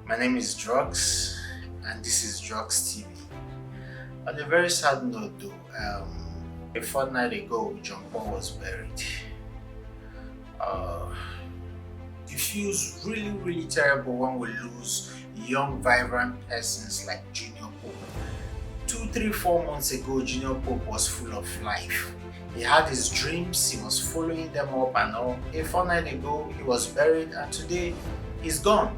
My name is Drugs, and this is Drugs TV. On a very sad note, though, a fortnight ago, John Paul was buried. Uh, it feels really, really terrible when we lose young, vibrant persons like Junior Pope. 2, 3, 4 months ago, Junior Pope was full of life. He had his dreams, he was following them up and all. A fortnight ago, he was buried, and today, he's gone.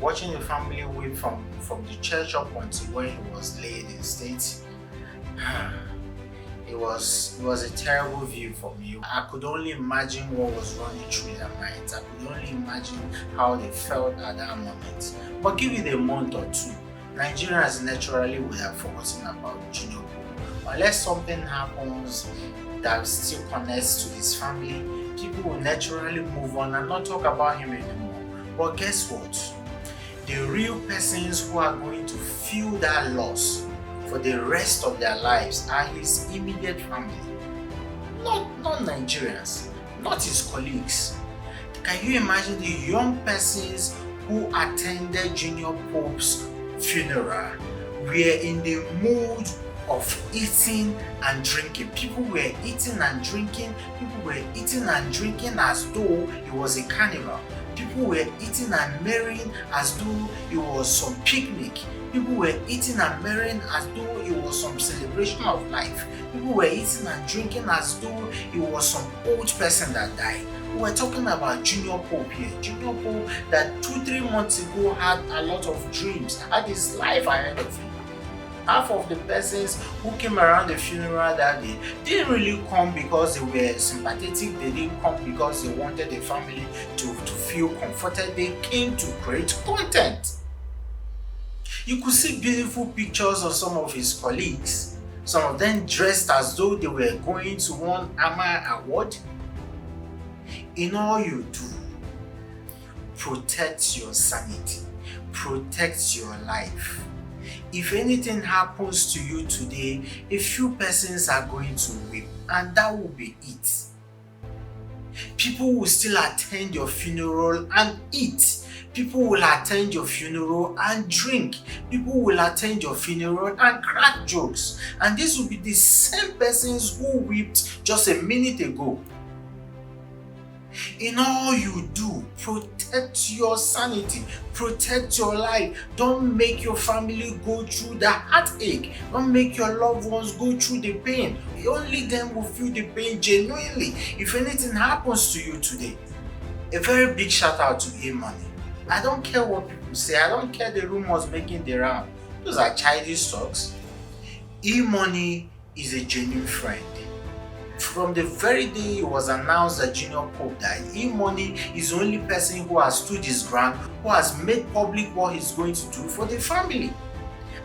Watching the family weep from the church up until when he was laid in state, it was a terrible view for me. I could only imagine what was running through their minds. I could only imagine how they felt at that moment. But give it a month or two, Nigerians naturally would have forgotten about Junior Pope. Unless something happens that still connects to his family, people will naturally move on and not talk about him anymore. But guess what? The real persons who are going to feel that loss for the rest of their lives are his immediate family. Not Nigerians, not his colleagues. Can you imagine the young persons who attended Junior Pope's funeral were in the mood of eating and drinking? People were eating and drinking, as though it was a carnival. People were eating and marrying as though it was some picnic. People were eating and marrying as though it was some celebration of life. People were eating and drinking as though it was some old person that died. We were talking about Junior Pope here. Junior Pope that 2, 3 months ago had a lot of dreams, had his life ahead of him. Half of the persons who came around the funeral that day didn't really come because they were sympathetic. They didn't come because they wanted the family to feel comforted. They came to create content. You could see beautiful pictures of some of his colleagues, some of them dressed as though they were going to one AMA award. In all you do, protect your sanity, protect your life. If anything happens to you today, a few persons are going to weep, and that will be it. People will still attend your funeral and eat. People will attend your funeral and drink. People will attend your funeral and crack jokes. And these will be the same persons who wept just a minute ago. In all you do, protect your sanity, protect your life. Don't make your family go through the heartache. Don't make your loved ones go through the pain. Only them will feel the pain genuinely if anything happens to you today. A very big shout out to E-Money. I don't care what people say. I don't care the rumors making the round. Those are childish talks. E-Money is a genuine friend. From the very day it was announced that Junior Pope died, E-Money is the only person who has stood his ground, who has made public what he's going to do for the family.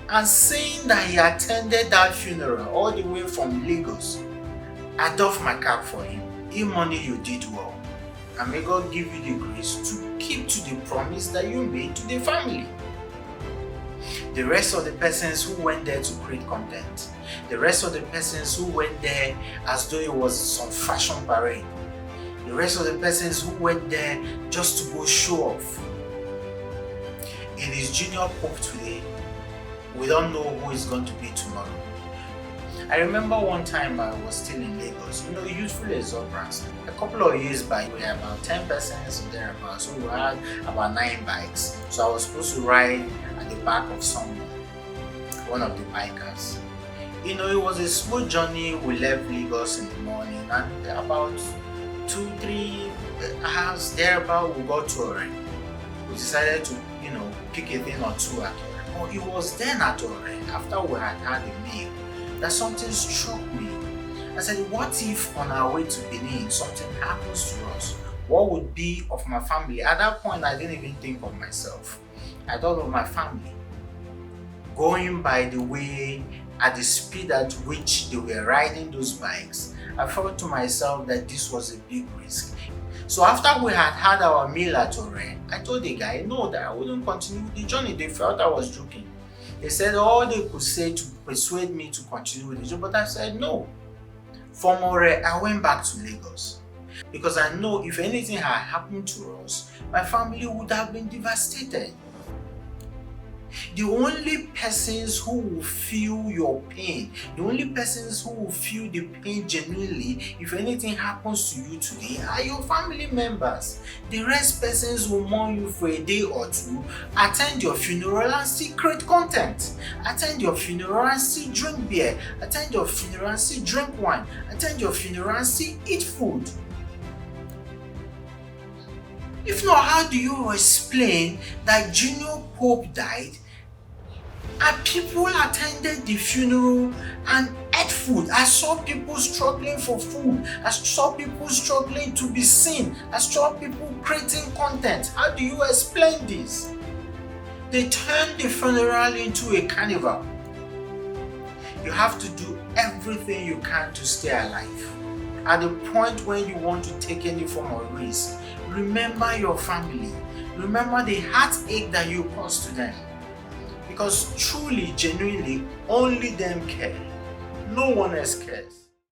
And saying that he attended that funeral all the way from Lagos, I doff my cap for him. E-Money, you did well. And may God give you the grace to keep to the promise that you made to the family. The rest of the persons who went there to create content, the rest of the persons who went there as though it was some fashion parade, the rest of the persons who went there just to go show off. It is Junior Pope today. We don't know who is going to be tomorrow. I remember one time I was still in Lagos, youthful exuberance. A couple of years back, we had about 10 persons or thereabouts, so we had about 9 bikes. So I was supposed to ride at the back of someone, one of the bikers. It was a smooth journey. We left Lagos in the morning, and about 2, 3 hours thereabout, we got to Ore. We decided to, pick a thing or two at Ore. But it was then at Ore, after we had had a meal, that something struck me. I said, what if on our way to Benin something happens to us? What would be of my family? At that point, I didn't even think of myself. I thought of my family. Going by the way, at the speed at which they were riding those bikes, I felt to myself that this was a big risk. So after we had our meal at Ore, I told the guy, no, that I wouldn't continue the journey. They felt I was joking. They said all they could say to persuade me to continue with the job, but I said no. From Ore, I went back to Lagos because I know if anything had happened to us, my family would have been devastated. The only persons who will feel your pain, the only persons who will feel the pain genuinely if anything happens to you today are your family members. The rest persons will mourn you for a day or two, attend your funeral and see great content. Attend your funeral and see drink beer. Attend your funeral and see drink wine. Attend your funeral and see eat food. If not, how do you explain that Junior Pope died and people attended the funeral and ate food? I saw people struggling for food. I saw people struggling to be seen. I saw people creating content. How do you explain this? They turned the funeral into a carnival. You have to do everything you can to stay alive. At the point when you want to take any form of risk, remember your family. Remember the heartache that you caused to them. Because truly, genuinely, only them care. No one else cares.